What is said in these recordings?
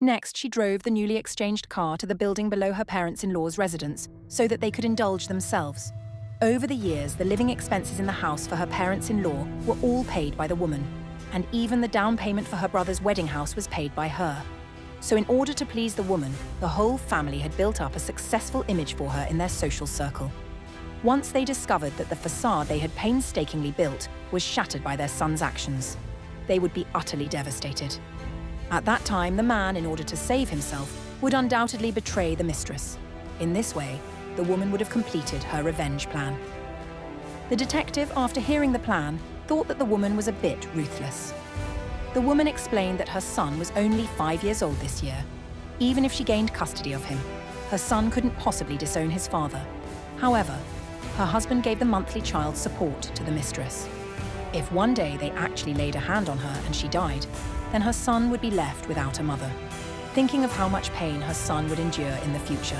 Next, she drove the newly exchanged car to the building below her parents-in-law's residence so that they could indulge themselves. Over the years, the living expenses in the house for her parents-in-law were all paid by the woman, and even the down payment for her brother's wedding house was paid by her. So in order to please the woman, the whole family had built up a successful image for her in their social circle. Once they discovered that the facade they had painstakingly built was shattered by their son's actions, they would be utterly devastated. At that time, the man, in order to save himself, would undoubtedly betray the mistress. In this way, the woman would have completed her revenge plan. The detective, after hearing the plan, thought that the woman was a bit ruthless. The woman explained that her son was only 5 years old this year. Even if she gained custody of him, her son couldn't possibly disown his father. However, her husband gave the monthly child support to the mistress. If one day they actually laid a hand on her and she died, then her son would be left without a mother, thinking of how much pain her son would endure in the future.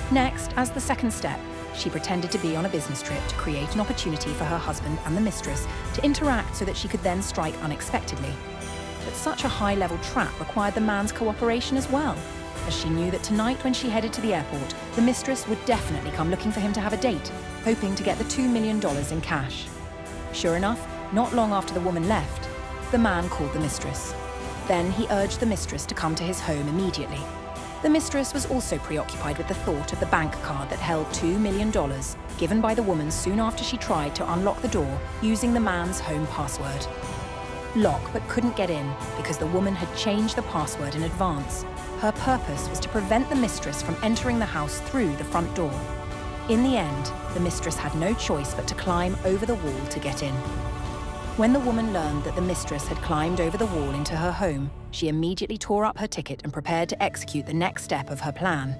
Next, as the second step, she pretended to be on a business trip to create an opportunity for her husband and the mistress to interact so that she could then strike unexpectedly. But such a high-level trap required the man's cooperation as well, as she knew that tonight when she headed to the airport, the mistress would definitely come looking for him to have a date, hoping to get the $2 million in cash. Sure enough, not long after the woman left, the man called the mistress. Then he urged the mistress to come to his home immediately. The mistress was also preoccupied with the thought of the bank card that held $2 million, given by the woman soon after she tried to unlock the door using the man's home password. Lock but couldn't get in because the woman had changed the password in advance. Her purpose was to prevent the mistress from entering the house through the front door. In the end, the mistress had no choice but to climb over the wall to get in. When the woman learned that the mistress had climbed over the wall into her home, she immediately tore up her ticket and prepared to execute the next step of her plan.